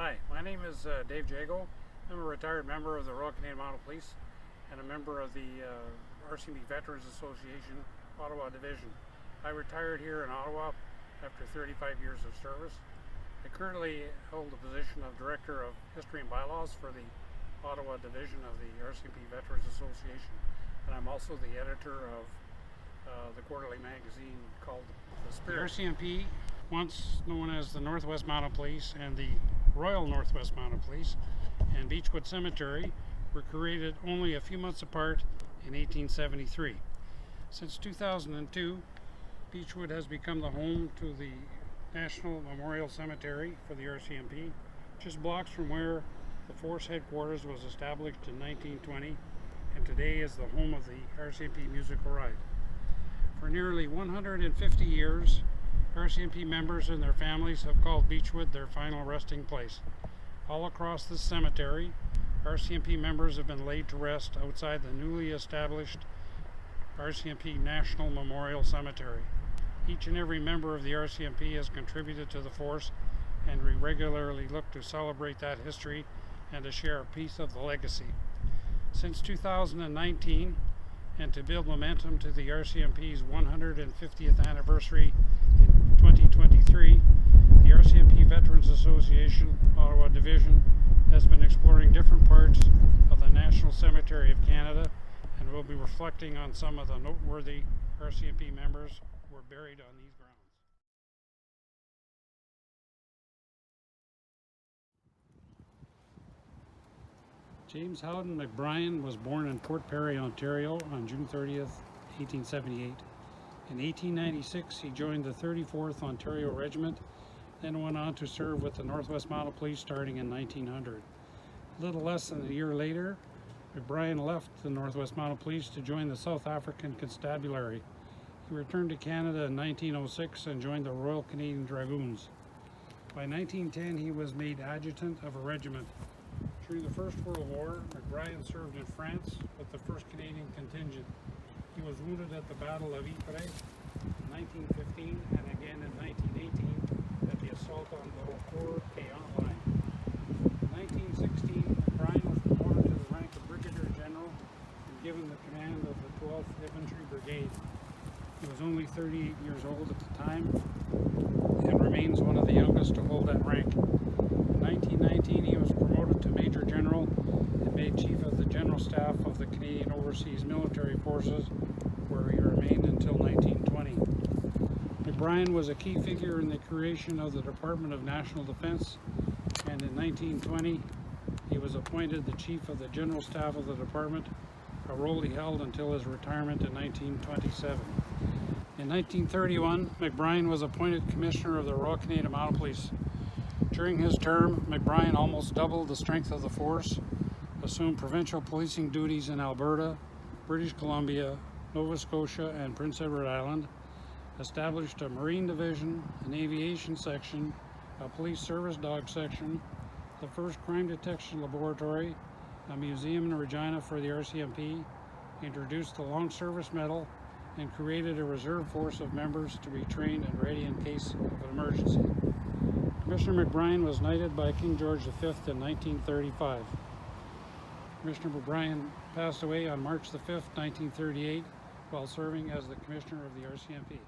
Hi, my name is Dave Jago. I'm a retired member of the Royal Canadian Mounted Police and a member of the RCMP Veterans Association, Ottawa Division. I retired here in Ottawa after 35 years of service. I currently hold the position of Director of History and Bylaws for the Ottawa Division of the RCMP Veterans Association, and I'm also the editor of the quarterly magazine called The Spirit. The RCMP, once known as the Northwest Mounted Police and the Royal Northwest Mounted Police, and Beechwood Cemetery were created only a few months apart in 1873. Since 2002, Beechwood has become the home to the National Memorial Cemetery for the RCMP, just blocks from where the force headquarters was established in 1920, and today is the home of the RCMP Musical Ride. For nearly 150 years, RCMP members and their families have called Beechwood their final resting place. All across this cemetery, RCMP members have been laid to rest outside the newly established RCMP National Memorial Cemetery. Each and every member of the RCMP has contributed to the force, and we regularly look to celebrate that history and to share a piece of the legacy. Since 2019, and to build momentum to the RCMP's 150th anniversary in 2023, the RCMP Veterans Association, Ottawa Division, has been exploring different parts of the National Cemetery of Canada, and will be reflecting on some of the noteworthy RCMP members who were buried on these grounds. James Howden MacBrien was born in Port Perry, Ontario on June 30th, 1878. In 1896, he joined the 34th Ontario Regiment, then went on to serve with the Northwest Mounted Police starting in 1900. A little less than a year later, MacBrien left the Northwest Mounted Police to join the South African Constabulary. He returned to Canada in 1906 and joined the Royal Canadian Dragoons. By 1910, he was made adjutant of a regiment. During the First World War, MacBrien served in France with the 1st Canadian Contingent. He was wounded at the Battle of Ypres in 1915 and again in 1918 at the assault on the Haucourt-Quéant line. In 1916, MacBrien was promoted to the rank of Brigadier General and given the command of the 12th Infantry Brigade. He was only 38 years old at the time and remains one of the youngest to hold that rank. In 1919, he was promoted to Major General and made Chief of the General Staff of the Canadian Overseas Military Forces, where he remained until 1920. MacBrien was a key figure in the creation of the Department of National Defence, and in 1920 he was appointed the Chief of the General Staff of the Department, a role he held until his retirement in 1927. In 1931, MacBrien was appointed Commissioner of the Royal Canadian Mounted Police. During his term, MacBrien almost doubled the strength of the force, assumed provincial policing duties in Alberta, British Columbia, Nova Scotia, and Prince Edward Island, established a Marine Division, an Aviation Section, a Police Service Dog Section, the first Crime Detection Laboratory, a museum in Regina for the RCMP, introduced the Long Service Medal, and created a reserve force of members to be trained and ready in case of an emergency. Commissioner MacBrien was knighted by King George V in 1935. Commissioner MacBrien passed away on March the 5th, 1938, while serving as the Commissioner of the RCMP.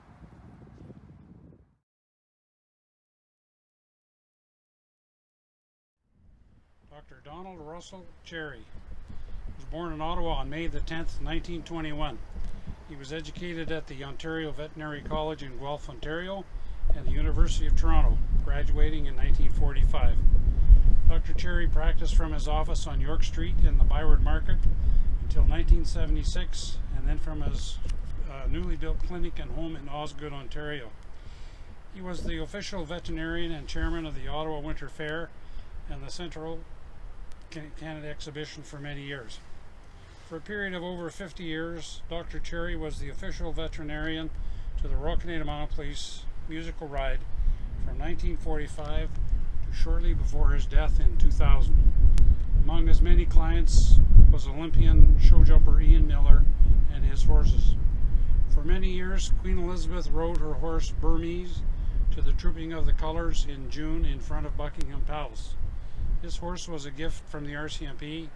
Dr. Donald Russell Cherry was born in Ottawa on May the 10th, 1921. He was educated at the Ontario Veterinary College in Guelph, Ontario, and the University of Toronto, graduating in 1945. Dr. Cherry practiced from his office on York Street in the Byward Market until 1976, and then from his newly built clinic and home in Osgood, Ontario. He was the official veterinarian and chairman of the Ottawa Winter Fair and the Central Canada Exhibition for many years. For a period of over 50 years, Dr. Cherry was the official veterinarian to the Royal Canadian Mounted Police Musical Ride from 1945 to shortly before his death in 2000. Among his many clients was Olympian show jumper Ian Miller and his horses. For many years, Queen Elizabeth rode her horse Burmese to the Trooping of the Colours in June in front of Buckingham Palace. This horse was a gift from the RCMP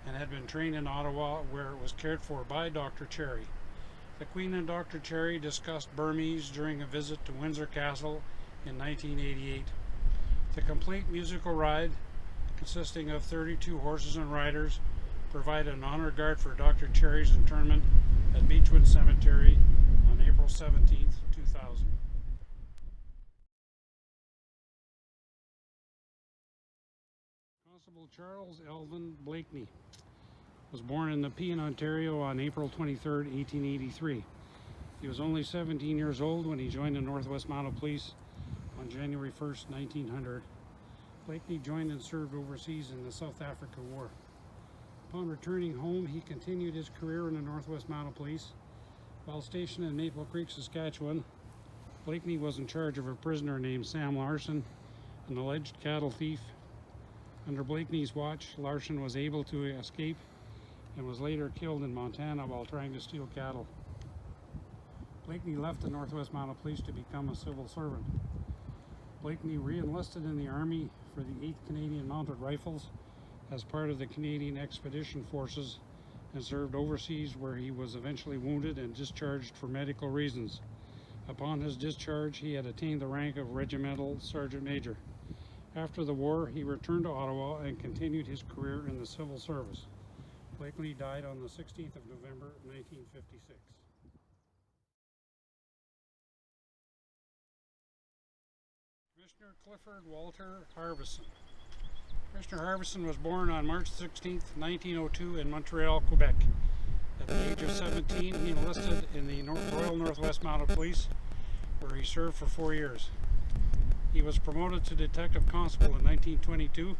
and had been trained in Ottawa, where it was cared for by Dr. Cherry. The Queen and Dr. Cherry discussed Burmese during a visit to Windsor Castle in 1988. The complete musical ride, consisting of 32 horses and riders, provided an honor guard for Dr. Cherry's interment at Beechwood Cemetery on April 17, 2000. Constable Charles Elvin Bleakney was born in Nepean, Ontario on April 23, 1883. He was only 17 years old when he joined the Northwest Mounted Police on January 1, 1900. Bleakney joined and served overseas in the South Africa War. Upon returning home, he continued his career in the Northwest Mounted Police. While stationed in Maple Creek, Saskatchewan, Bleakney was in charge of a prisoner named Sam Larson, an alleged cattle thief. Under Bleakney's watch, Larson was able to escape and was later killed in Montana while trying to steal cattle. Bleakney left the Northwest Mounted Police to become a civil servant. Bleakney re-enlisted in the Army for the 8th Canadian Mounted Rifles as part of the Canadian Expedition Forces and served overseas, where he was eventually wounded and discharged for medical reasons. Upon his discharge, he had attained the rank of Regimental Sergeant Major. After the war, he returned to Ottawa and continued his career in the civil service. Bleakney died on the 16th of November, 1956. Commissioner Clifford Walter Harvison. Commissioner Harvison was born on March 16, 1902 in Montreal, Quebec. At the age of 17, he enlisted in the Royal Northwest Mounted Police, where he served for 4 years. He was promoted to Detective Constable in 1922,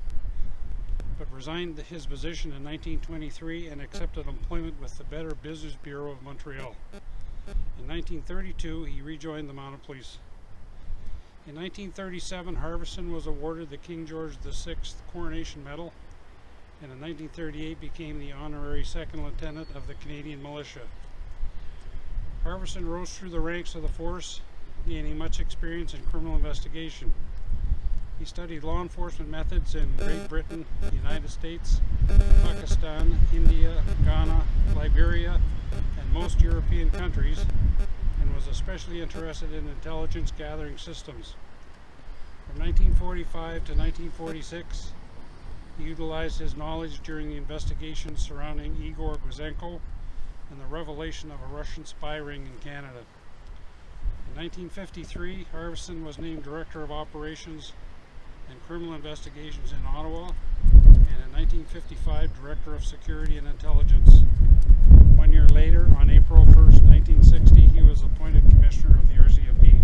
but resigned his position in 1923 and accepted employment with the Better Business Bureau of Montreal. In 1932, he rejoined the Mounted Police. In 1937, Harvison was awarded the King George VI Coronation Medal, and in 1938 became the honorary second lieutenant of the Canadian Militia. Harvison rose through the ranks of the force, gaining much experience in criminal investigation. He studied law enforcement methods in Great Britain, the United States, Pakistan, India, Ghana, Liberia, and most European countries, and was especially interested in intelligence gathering systems. From 1945 to 1946, he utilized his knowledge during the investigations surrounding Igor Gouzenko and the revelation of a Russian spy ring in Canada. In 1953, Harvison was named Director of Operations and Criminal Investigations in Ottawa, and in 1955, Director of Security and Intelligence. 1 year later, on April 1, 1960, he was appointed Commissioner of the RCMP.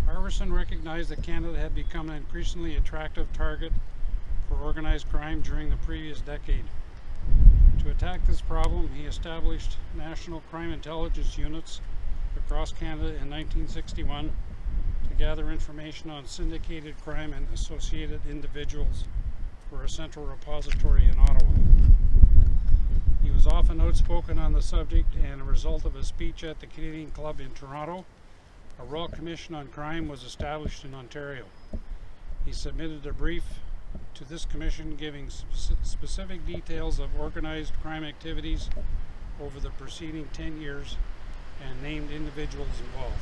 Harvison recognized that Canada had become an increasingly attractive target for organized crime during the previous decade. To attack this problem, he established national crime intelligence units across Canada in 1961 to gather information on syndicated crime and associated individuals for a central repository in Ottawa. He was often outspoken on the subject, and a result of his speech at the Canadian Club in Toronto, a Royal Commission on Crime was established in Ontario. He submitted a brief to this commission giving specific details of organized crime activities over the preceding 10 years and named individuals involved.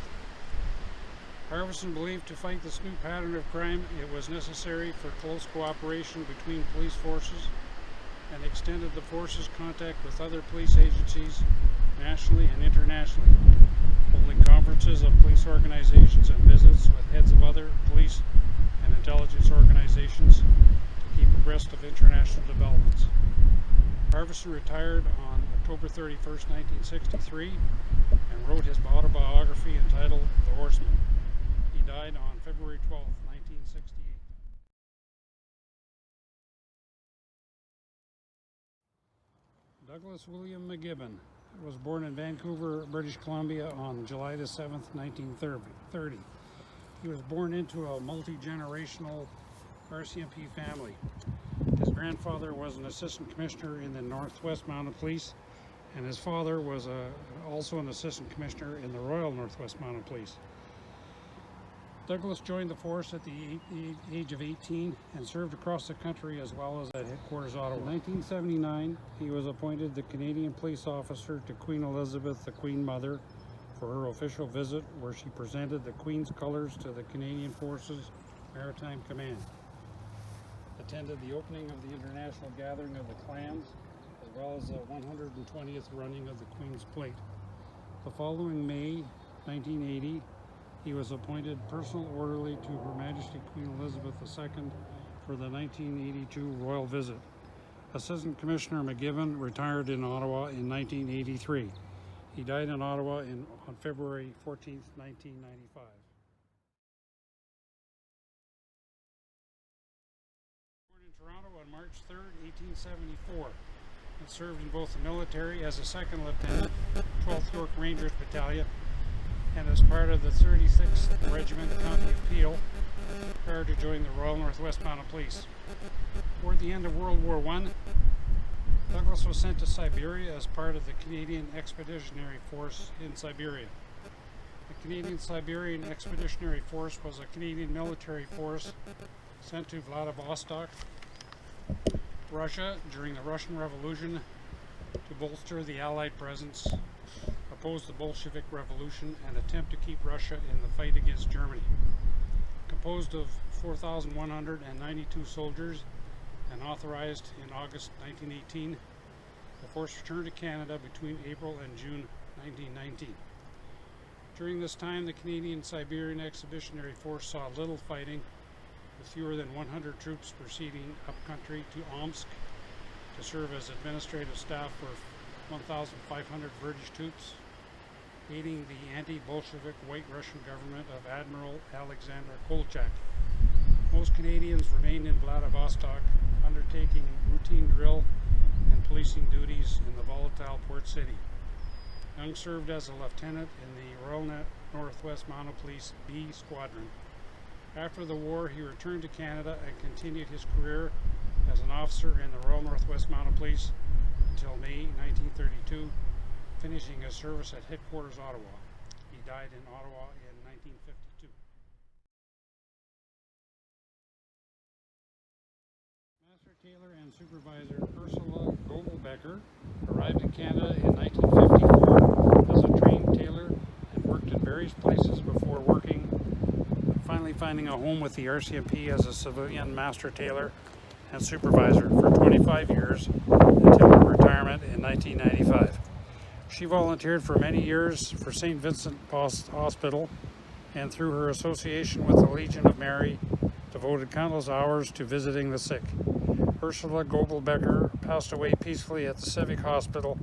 Harvison believed to fight this new pattern of crime, it was necessary for close cooperation between police forces, and extended the force's contact with other police agencies nationally and internationally, holding conferences of police organizations and visits with heads of other police and intelligence organizations to keep abreast of international developments. Harvison retired on October 31, 1963, and wrote his autobiography entitled The Horseman. He died on February 12, 1968. Douglas William McGibbon was born in Vancouver, British Columbia on July the 7th, 1930. He was born into a multi-generational RCMP family. His grandfather was an assistant commissioner in the Northwest Mounted Police, and his father was also an assistant commissioner in the Royal Northwest Mounted Police. Douglas joined the force at the age of 18 and served across the country as well as at Headquarters, Ottawa. In 1979, he was appointed the Canadian Police Officer to Queen Elizabeth, the Queen Mother, for her official visit where she presented the Queen's colours to the Canadian Forces Maritime Command. Attended the opening of the International Gathering of the Clans, as well as the 120th running of the Queen's Plate. The following May 1980, he was appointed personal orderly to Her Majesty Queen Elizabeth II for the 1982 royal visit. Assistant Commissioner McGibbon retired in Ottawa in 1983. He died in Ottawa on February 14, 1995. Born in Toronto on March 3, 1874, and served in both the military as a second lieutenant, 12th York Rangers Battalion, and as part of the 36th Regiment, County of Peel, prior to joining the Royal Northwest Mounted Police. Toward the end of World War I, Douglas was sent to Siberia as part of the Canadian Expeditionary Force in Siberia. The Canadian Siberian Expeditionary Force was a Canadian military force sent to Vladivostok, Russia, during the Russian Revolution to bolster the Allied presence, oppose the Bolshevik Revolution, and attempt to keep Russia in the fight against Germany. Composed of 4,192 soldiers and authorized in August 1918, the force returned to Canada between April and June 1919. During this time, the Canadian Siberian Expeditionary Force saw little fighting, with fewer than 100 troops proceeding upcountry to Omsk to serve as administrative staff for 1,500 British troops, aiding the anti-Bolshevik White Russian government of Admiral Alexander Kolchak. Most Canadians remained in Vladivostok, undertaking routine drill and policing duties in the volatile port city. Young served as a lieutenant in the Royal Northwest Mounted Police B Squadron. After the war, he returned to Canada and continued his career as an officer in the Royal Northwest Mounted Police until May 1932, finishing his service at Headquarters, Ottawa. He died in Ottawa in 1952. Master Tailor and Supervisor Ursula Gobelbecker arrived in Canada in 1954 as a trained tailor and worked in various places before finally finding a home with the RCMP as a civilian master tailor and supervisor for 25 years until her retirement in 1995. She volunteered for many years for St. Vincent Hospital, and through her association with the Legion of Mary, devoted countless hours to visiting the sick. Ursula Gobelbecker passed away peacefully at the Civic Hospital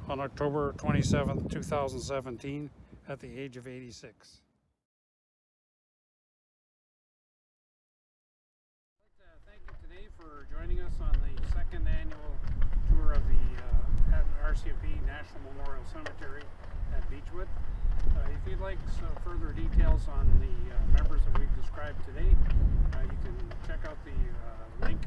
on October 27, 2017, at the age of 86. For joining us on the second annual tour of the RCMP National Memorial Cemetery at Beechwood. If you'd like further details on the members that we've described today, you can check out the link